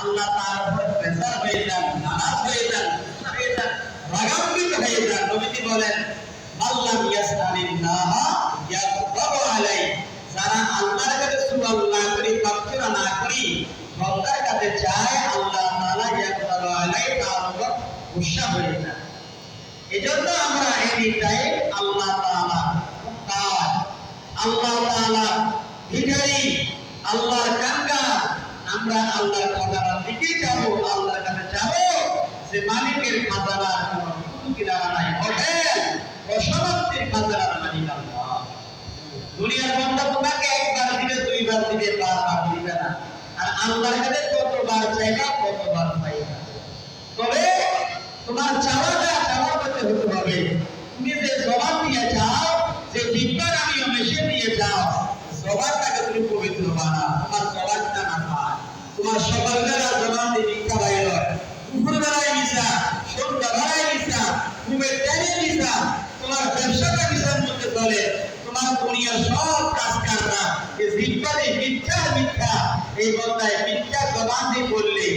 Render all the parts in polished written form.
আল্লাহ তাআলার উপর বেজার হয়ে যান, নারাজ হয়ে যান, রাগান্বিত হয়ে যান। নবীজি বলেন আল্লাহ ইয়াসআলিল্লাহ ইয়াগদাবু আলাইহি, যারা আল্লাহর কাছে সুবহানাল্লাহ করি মাগফিরাত না করি বান্দার কাছে চায় আল্লাহ তাআলা ইয়াগদাবু আলাইহি, তার উপর গুসা হয়ে যান। এজন্য আমরা এনি টাইম আল্লাহ তাআলা মুহতাজ, আল্লাহ তাআলা ভিখারি, আল্লাহর কাঙ্গা। আমরা আল্লাহর খাজানার দিকে যাব, আল্লাহর কাছে যাব যে মালিকের খাজানার কোনো কিনারা নাই, হোটেল অসমাপ্তির খাজানার মালিক আল্লাহ। দুনিয়ার বান্দা তোমাকে একবার দিবে, দুইবার দিবে, বারবার দিবে না। আর আল্লাহর কাছে কতবার চাইবা কতবার পাইবা। তবে তোমার চাওয়াটা চাওয়ার মধ্যে হতে হবে। তুমি যে জবাব দিয়ে যাও, যে জিব্বার আমি মেশে দিয়ে যাও, জবাবটাকে তুমি পবিত্র বানাও। তোমার জবাবটা না পায়, তোমার সকালবেলা জবাব দিয়ে মিথ্যা বাইর হয়, দুপুরবেলায় মিশা, সন্ধ্যাবেলায় মিশা, ঘুমের টাইমে মিশা, তোমার ব্যবসাটা মিশার মধ্যে চলে। তোমার দুনিয়ার সব কাজ কাররা এই জিব্বারে মিথ্যা মিথ্যা, এই বন্দায় মিথ্যা জবান দিয়ে বললে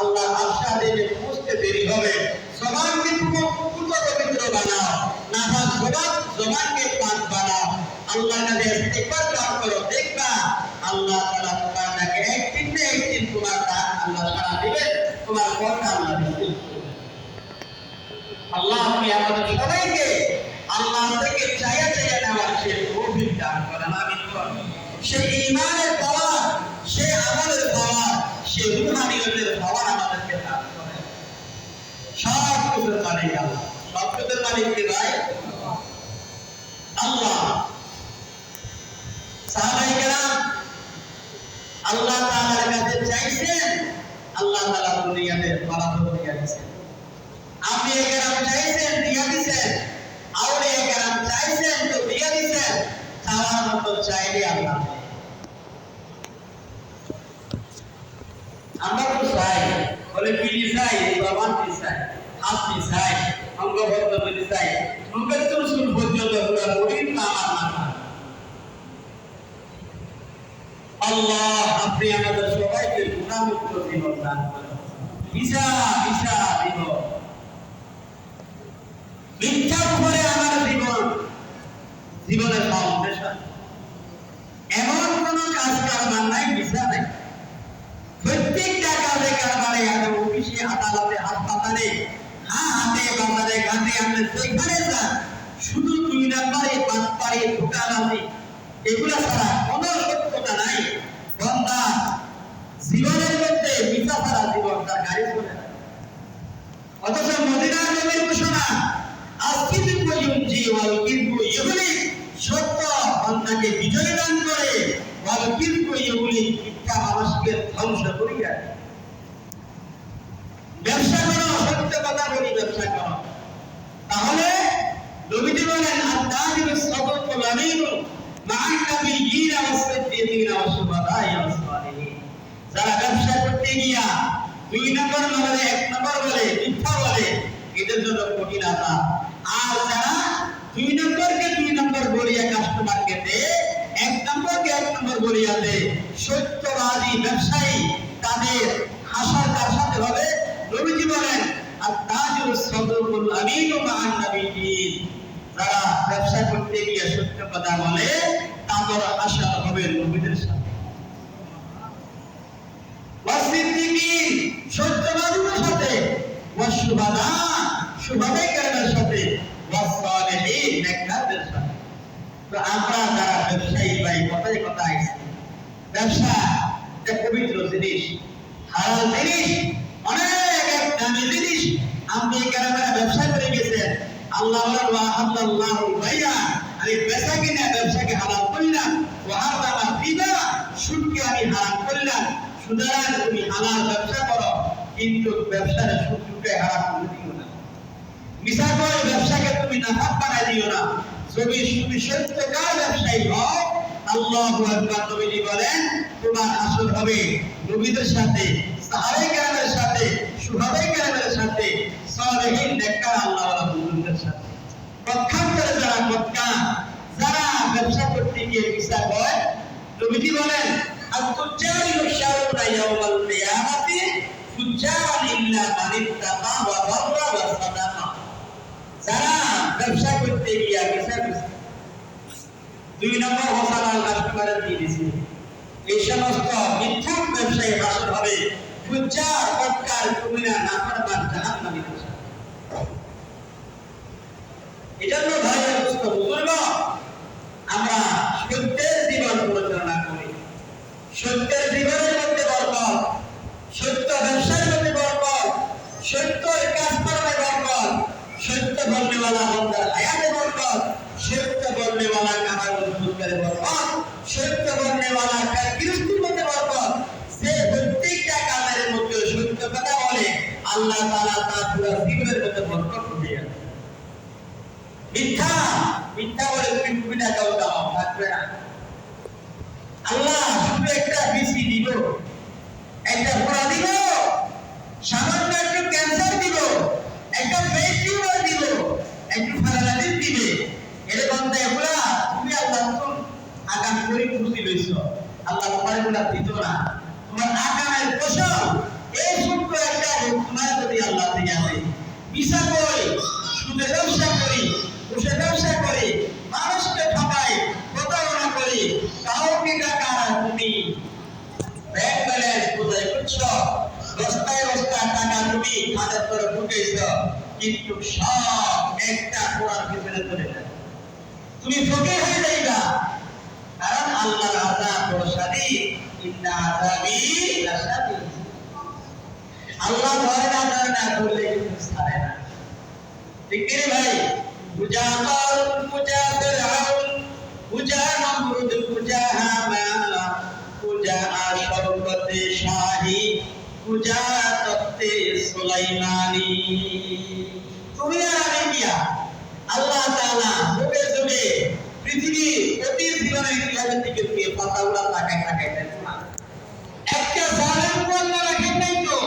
আল্লাহ আশা দেবে বুঝতে দেরি হবে। জবানকে পূর্ণ পবিত্র বানাও, নাফাক জবানকে পাক বানাও। আল্লাহর কাছে ইস্তিগফার করো, দেখবা আল্লাহ তাআলা তোমাকে একদিন না একদিন তোমার ডাক আল্লাহ সাড়া দিবেন, তোমার কথা আল্লাহ দিবেন। আল্লাহ আপনি আমাদের সবাইকে আল্লাহ থেকে চাইয়া চাইয়া নেওয়ার সে তৌফিক দান করেন। আমিন। সেই ঈমানের পাওয়ার, সেই আমলের পাওয়ার, সেই রূহানিয়তের পাওয়ার আমাদেরকে দান করেন। সব কিছুর মালিক আল্লাহ, সব কিছুর মালিক কে ভাই? আল্লাহ। সাহাবায়ে কেরাম আল্লাহ তাআলার কাছে চাইছেন, আল্লাহ তাআলা দুনিয়াতে ফলাফল দিয়ে দিয়েছেন। আম্বিয়া কেরাম চাইছেন, দিয়ে দিয়েছেন। আউলিয়া কেরাম চাইছেন, তো দিয়ে দিয়েছেন। চাওয়ার মতো চাইলে আল্লাহ। আমরা তো চাই, বলে পিলি চাই, বাবান চাই, হাতি চাই, অঙ্গভদ্র পিলি চাই, অঙ্গের চুল পর্যন্ত পুরা বড়ির নামার মাথা। আল্লাহ আপনি আমাদের সবাইকে গুনাহমুক্ত জীবন দান করুন। ঈশা দিব, মিথ্যার উপরে আমার জীবনের ফাউন্ডেশন। এমন কোন কাজ কারবার নাই, ভিসা নাই। প্রত্যেকটা কাজে কারবারে, অফিসে, আদালতে, হাসপাতালে, হাতে বাজারে, ঘাটে, আপনি যেখানে যান, শুধু 2 নাম্বারে, 5 পারে, ধোঁকাবাজি, এগুলা ছাড়া কোনো সত্যতা নাই। বান্দা জীবনের মধ্যে মিথ্যা ছাড়া জীবন তার গাড়ি চলে না। অথচ মদিনার নবীর ঘোষণা আসকিতু ইউনজি ওয়াল কিরবু ইউগলি, সত্য বান্দাকে বিজয় দান করে, ওয়াল কিরবু ইউগলি, মিথ্যা মানুষকে ধ্বংস করিয়া। ব্যবসা করো, সত্য কথা বলি, ব্যবসা করো। তাহলে নবীজি বলেন আত-তাজিরু সাদুকুল আমিনু মা'আন নাবিয়্যিনা ওয়াস-সিদ্দীকিনা ওয়াশ-শুহাদা'i ওয়াস-সালিহিন। যারা ব্যবসা করতে গিয়া 2 নম্বর বলে, 1 নম্বর বলে, মিথ্যা বলে, এদের জন্য কঠিন আযাব। আর যারা 2 নম্বরকে 2 নম্বর বলিয়া কাস্টমারকে দেয়, 1 নম্বরকে 1 নম্বর বলিয়া দেয়, সত্যবাদী ব্যবসায়ী, তাদের হাসর তার সাথে হবে। নবীজি বলেন আত-তাজিরু সাদুকুল আমিনু মা'আন নাবিয়্যিন। যারা ব্যবসা করতে গিয়ে সত্য কথা বলে, তাদের হাসর হবে নবীদের সাথে। ওয়াস-সিদ্দীকিন, সত্যবাদীদের সাথে, ওয়াশ-শুহাদা, শুহাদায়ে সাথে, ওয়াস-সালিহিন, নেককারদের সাথে। তো আমরা যারা ব্যবসায়ী ভাই, কথায় কথা আইছি, ব্যবসা একটা পবিত্র জিনিস, হালাল জিনিস, অনেক এক দামি জিনিস। আপনি কেরামেরা ব্যবসা করে গেছেন, আল্লাহ বলেন ওয়া আল্লাহুল বাইয়া, আমি বেচা কিনা ব্যবসাকে হালাল করলাম, ওয়া হারামা রিবা, সুদকে আমি হারাম করলাম। সুতরাং তুমি হালাল ব্যবসা করো, কিন্তু ব্যবসার সুদকে হারাম করে দিও না। মিছা করে ব্যবসাকে তুমি নাফাক বানাই দিও না। যদি তুমি সত্যকার ব্যবসায়ী হও, আল্লাহু আকবার, নবীজি বলেন তোমার হাসর হবে নবীদের সাথে, সাহাবায়ে কেরামের সাথে, শুহাদায়ে কেরামের সাথে, সালিহিন, নেককার আল্লাহওয়ালা বুজুর্গদের সাথে। পক্ষান্তরে যারা ব্যবসা করতে গিয়ে মিছা কয়, নবীজি বলেন আত-তুজ্জারু ইউহশারুনা ইয়াওমাল কিয়ামাতি তুজারান ইল্লা মান ইত্তাকা ওয়া বাররা ওয়া সাদাকা। যারা ব্যবসা করতে গিয়া দুই নম্বর হোসালাল কাস্টমারের দিয়ে দিছে, এই সমস্ত মিথ্যুক ব্যবসায়ী হাসিল হবে ফুজ্জার ফটকার কুমিরা নাফরমান জাহান্নামী। এজন্য ভাই বুঝতে বুজুর্গ, আমরা সত্যের জীবন পরিচালনা করি, সত্যের জীবনের মধ্যে বরকত, সত্য ব্যবসার মধ্যে বরকত, সত্যের কাজকর্মে বরকত, সত্য বলনেওয়ালা বান্দার হায়াতে বরকত, সত্য বলনেওয়ালা কামাল রুজগারে বরকত, সত্য বলনেওয়ালা কাজ গৃহস্থির মধ্যে বরকত। যে প্রত্যেকটা কাজের মধ্যে সত্য কথা বলে আল্লাহ তাআলা তার পুরো জীবনের মধ্যে বরকত দিয়ে দেন। মিথ্যা মিথ্যা বলে তুমি কুমিটা দাও থাকবে না। আল্লাহ শুধু একটা বিসি দিব, একটা পোড়া দিব, সামান্য একটু ক্যান্সার দিব, একটা ব্রেন টিউমার দিব, একটু প্যারালাইসিস দিবে। এরকম এগুলা তুমি আল্লাহ আগাম করে খুশি লইছ, আল্লাহ তোমার এগুলা দিত না। তোমার আগামের ফসল এই ছোট্ট একটা তোমার যদি আল্লাহ দিয়ে দেয়। মিশা করি, সুদের ব্যবসা করি, ঘুষের ব্যবসা করি, মানুষকে ঠকাই, প্রতারণা করি, কাউকে টাকা তুমি ব্যাংক ব্যালেন্স কোথায় করছো, বস্তায় বস্তায় টাকা তুমি খাদের করে ঢুকেছ, কিন্তু সব একটা কোরআন পিছনে চলে যায়। তুমি ফকির হয়ে যাইবা, কারণ আল্লাহর আযাব বড় শাদীদ, ইন্না আযাবি লাশাদীদ। আল্লাহ ধরে না করলে কিন্তু ছাড়ে না। ঠিক কি ভাই? পূজা কারুন, পূজা ফিরআউন, পূজা নমরুদ, পূজা হামান, পূজা শওকতে শাহী, পূজা তখতে সুলাইমানি। তুমি আর আমি কিয়া আল্লাহ তাআলা যুগে যুগে পৃথিবী প্রতি জীবনের ইতিহাসের দিকে দিয়ে পাতাগুলা তাকায় দেন না। একটা জালেম বন্ধ রাখেন নাই তো,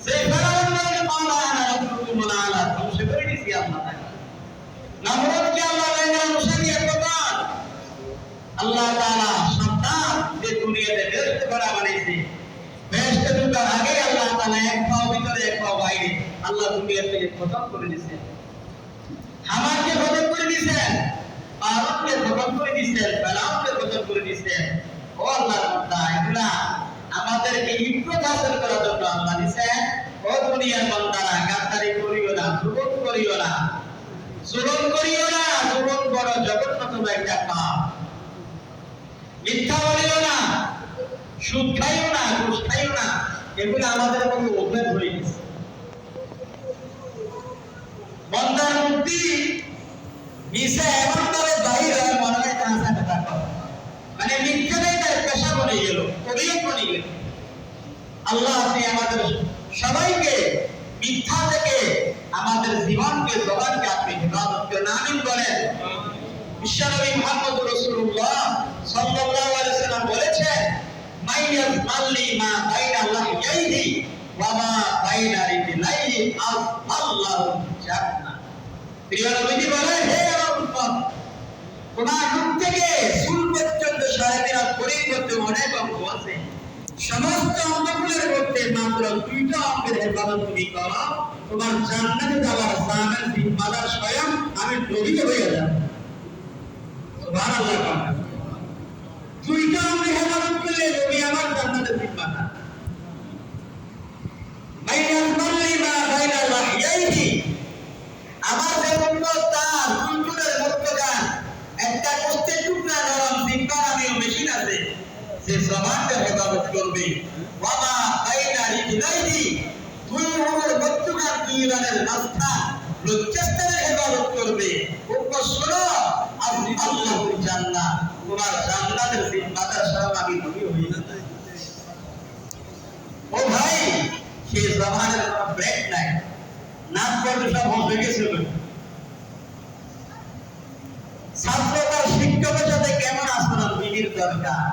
সেই ফেরাউন বলে মাওলানা রাব্বুকুম আলা ধ্বংস করে দিয়েছি আল্লাহ তাআলা। নমরুদকে আল্লাহ লাইনা মুসাইয়া প্রদান, আল্লাহ তাআলা সাবধান যে দুনিয়াতে বেহেশত করা বানাইছে, বেহেশতে ঢোকার আগে আল্লাহ তাআলা এক পাও ভিতরে এক পাও বাইরে আল্লাহ দুনিয়া থেকে খতম করে দিয়েছেন। হামানকে খতম করে দিয়েছেন, কারুনকে খতম করে দিয়েছেন, ফেরাউনকে খতম করে দিয়েছেন। ও আল্লাহর বান্দা, এগুলা আমাদেরকে ইজ্জত হাসিল করার জন্য আল্লাহ দিয়েছেন। ও দুনিয়ার বান্দারা, গাদ্দারি করিও না, জুলুম করিও না, জুলুম করিও না। জুলুম বড় জঘন্যতম একটা পাপ। মিথ্যা বলিও না, সুদ খাইও না, ঘুষ খাইও না। এগুলো আমাদের মধ্যে অভ্যাস হয়ে গেছে। বন্দার মুক্তি মিশে এমন ভাবে বাহির হয় মনে হয় তার সাথে থাকো, মানে মিথ্যাটাই তার পেশা বনে গেল, তবিয়ত বনে গেল। আল্লাহ আপনি আমাদের সবাইকে মিথ্যা থেকে আমাদের জীবনকে, জবানকে আপনি হেফাজত করেন, আমিন বলেন। বিশ্বনবী মুহাম্মদ রাসূলুল্লাহ সাল্লাল্লাহু আলাইহি ওয়াসাল্লাম বলেছেন, মাইয়াজ মাল্লি মা বাইনা লাহইহি ওয়া মা বাইনা রিজলাইহি আল্লাহু জান্নাহ। প্রিয় নবীজি বলেন, হে আমার উম্মত, তোমার মুখ থেকে চুল পর্যন্ত 3.5 হাত শরীর মধ্যে অনেক অঙ্গ আছে, সমস্ত অঙ্গগুলোর মধ্যে মাত্র 2টা অঙ্গের হেফাজত তুমি করো, তোমার জান্নাতে যাওয়ার সাহাবের জিম্মাদার স্বয়ং আমি নবী হয়ে যাব। সুবহানাল্লাহ। 2টা অঙ্গের হেফাজত করলে নবী আমার জান্নাতের জিম্মাদার। মাইয়াজ মাল্লি মা বাইনা লাহইহি, আমার যে উম্মত তার দুইজনের মধ্যকার একটা গোস্তের টুকরা নরম জিহ্বার আমিও মেশিন আছে, যে জবানকে হেফাজত করবে। ওয়া মা বাইনা রিজলাইহি, দুই উরুর মধ্যকার দুই রানের মাঝখান লজ্জাস্থানের হেফাজত করবে। উম্মত শোনো, আল্লাহুর জান্নাত, তোমার জান্নাতের জিম্মাদার সব আমি নবী হয়ে যাব। ও ভাই, সেই জবানের কোনো ব্রেক নাই, নাক বন্ধ সব হয়ে গেছিল। ছাত্র তার শিক্ষকের সাথে কেমন আচরণ বিধির দরকার?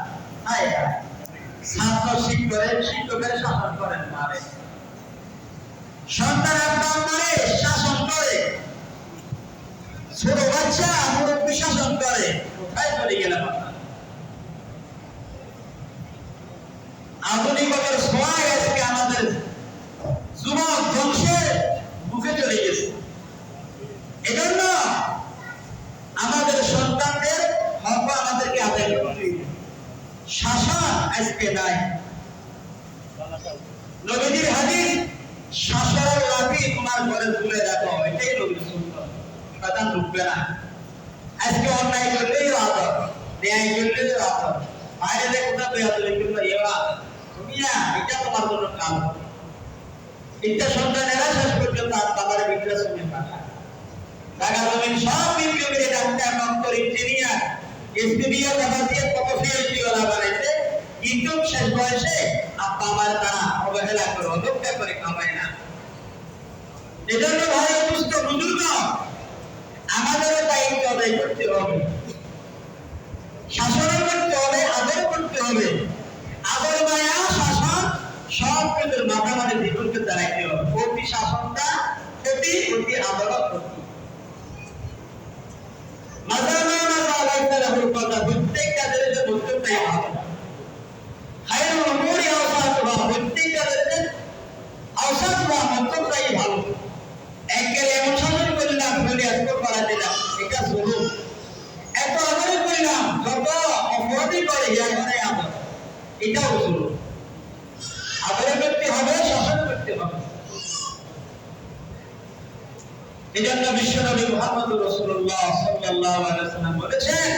ছাত্র শিক্ষকের শাসন করেন, মারে। সন্তান আপনার মারে, শাসন করে। ছোট বাচ্চা মুরব্বী শাসন করে। কোথায় চলে গেলাম? আধুনিকতার সময় আজকে আমাদের শাসনের লাঠি তোমার ঘরে তুলে রাখো, এটাই নবীর সুন্নাত। শয়তান ঢুকবে না। আজকে অন্যায় করলেই আদর, ন্যায় করলেই আদর, বাইরে যে কোথাও বেয়াদবি করলে এও আদর। তুমি না, এটা তোমার জন্য কাজ হবে। তিনটা সন্তানেরা শেষ পর্যন্ত বাবার বিক্রয় শুনে পাঠায়। টাকা জমিন সব বিক্রি করে ডাক্তার, ডক্টর, ইঞ্জিনিয়ার, এসপিবিএ দিয়ে কত ফিএলটি ওলা বানাইছে, কিন্তু শেষ বয়সে আব্বা আমার তারা অবহেলা করে অবজ্ঞা করে খাওয়ায় না। এজন্য ভাই দুষ্ট বুজুর্গ, আমাদেরও দায়িত্ব আদায় করতে হবে, শাসন করতে হবে, আদর করতে হবে। আদর, মায়া, শাসন সব কিছু মাথামারি জীবনকে দাঁড়াইতে হবে। প্রতি শাসনটা প্রতি প্রতি আদর প্রতি প্রত্যেকটা দেশে বলতেই হবে। মধ্যমটাই ভালো। একবারে এমন শাসন করলাম করা দিলাম, এটা শুরু এত আদরে করলাম, যত অপরাধী করে এখানে আদর, এটাও শুরু। আদরে করতে হবে, শাসন করতে হবে। এজন্য বিশ্বনবী মুহাম্মদ রাসূলুল্লাহ সাল্লাল্লাহু আলাইহি ওয়াসাল্লাম বলেছেন,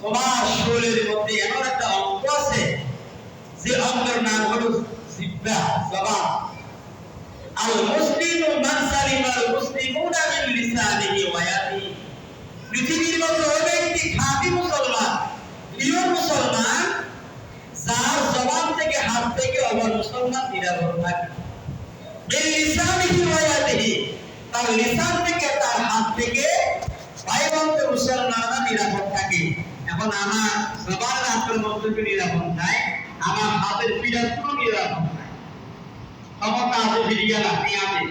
তোমার শরীরের মধ্যে এমন একটা অঙ্গ আছে যে অঙ্গের নাম হলো জিহ্বা, জবান। আল মুসলিমু মান সালিমাল মুসলিমুনা মিন লিসানিহি ওয়া ইয়াদিহি। পৃথিবীর মধ্যে ওই ব্যক্তি খাঁটি মুসলমান, প্রিয় মুসলমান, যার জবান থেকে, হাত থেকে অপর মুসলমান নিরাপদ থাকে। মিন লিসানিহি ওয়া ইয়াদিহি, তার লিসান থেকে, তার হাত থেকে ভাই বোনদের মুসলমানরা নিরাপদ থাকে। এখন আমার জবানের আক্রমণ থেকে নিরাপদ নাই, আমার হাতের পীড়া কোনো নিরাপদ নাই। ক্ষমতা আছে ফিরিয়া লাগতে আছে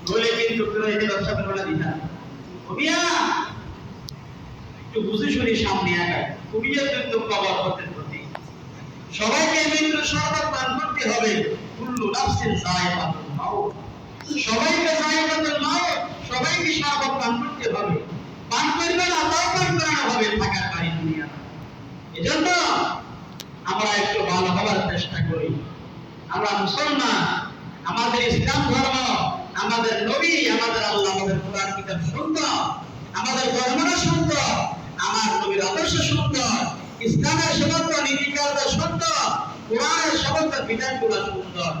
বলে কিন্তু এই ব্যবসা করে দিতা কবিয়া একটু বুঝে শুনে সামনে আগায়। কবিয়া কিন্তু কবর হতে প্রতি সবাইকে মৃত্যুর শরবত পান করতে হবে। কুল্লু নাফসিন যায়কাতুল মাউত, সবাইকে যায়কাতুল মাউত, সবাইকে শরবত পান করতে হবে। পান করবে না, তাও পান করানো হবে থাকার বাড়ি দুনিয়া। এজন্য আমরা একটু ভালো হওয়ার চেষ্টা করি। আমরা মুসলমান, আমাদের ইসলাম ধর্ম, আমাদের নবী, আমাদের আল্লাহ, আমাদের কোরআন কিতাব সুন্দর, আমাদের ধর্মটা সুন্দর, আমার নবীর আদর্শ সুন্দর, ইসলামের সমস্ত নীতিকালটা সুন্দর, কোরআনের সমস্ত বিধানগুলো সুন্দর।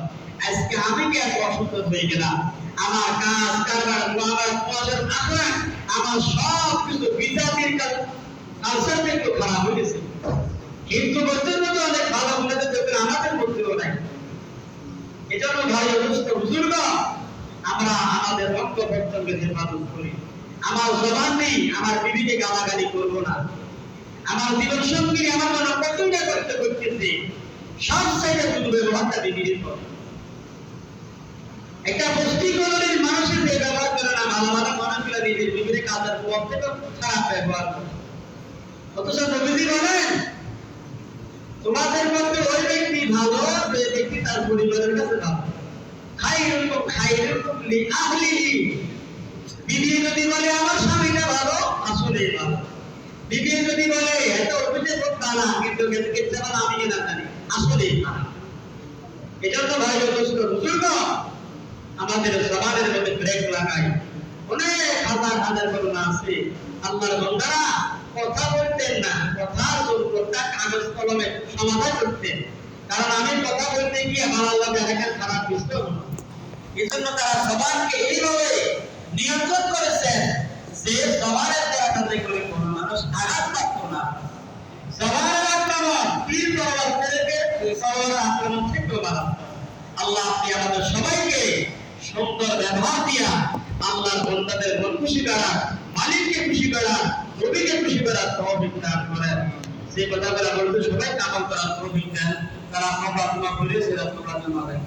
আজকে আমি কি এক অসুন্দর হয়ে গেলাম? আমার কাজ কারবার, আমার পয়সার আখড়া, আমার সব কিছু বিজাতির কালচার একটু খারাপ হয়ে গেছে। কিন্তু বর্তমানে তো অনেক ভালো বলে দেখবেন, আমাদের মধ্যেও নাই। এজন্য ভাই বুজুর্গ, আমরা আমাদের রক্ত প্রত্যঙ্গের হেফাজত করি। আমার জবান নেই, আমার বিবিকে গালাগালি করবো না। আমার জীবন সঙ্গী আমার জন্য কতটা করতে করতেছে, সব সাইডে শুধু ব্যবহারটা বিবির করে। একটা বস্তি কলোনির মানুষের যে ব্যবহার করে না, ভালো ভালো মানুষগুলো নিজের বিবির কাজের পর থেকে খারাপ ব্যবহার করে। অথচ নবীজি বলেন, তোমাদের মধ্যে ওই ব্যক্তি ভালো যে ব্যক্তি তার পরিবারের কাছে ভালো। খাইরুকুম খাইরুকুম লিআহলিহি। বিবি যদি বলে আমার স্বামীটা ভালো, আসলেই ভালো। বিবি যদি বলে এত অভিযোগ করতে না, কিন্তু কেটে বলে আমি না জানি, আসলেই ভালো। এজন্য ভাই বুজুর্গ, আমাদের জবানের মধ্যে ব্রেক লাগাই। অনেক হাজার হাজার ঘটনা আছে। আল্লাহর বান্দারা কথা বলতেন না, কথার যোগ্যতা কাগজ কলমে সমাধান করতেন। কারণ আমি কথা বলতে গিয়ে আমার আল্লাহ দেখেন খারাপ বুঝতে হলো। এই জন্য তারা জবানকে এইভাবে নিয়ন্ত্রণ করেছেন যে জবানের দ্বারা তাদের করে কোনো মানুষ আঘাত পাবো না। জবানের আক্রমণ তীর তরবারি থেকে তরবারির আক্রমণ থেকেও বাঁচান। আল্লাহ আপনি আমাদের সবাইকে সুন্দর ব্যবহার দিয়া আল্লাহর বান্দাদের মন খুশি করা, মালিককে খুশি করা, নবীকে খুশি করার তৌফিক দান করেন। সেই কথাগুলো বলতে সবাই আমল করার তৌফিক দেন। তারা প্রার্থনা করে সেটা তোমরা জমা দেন।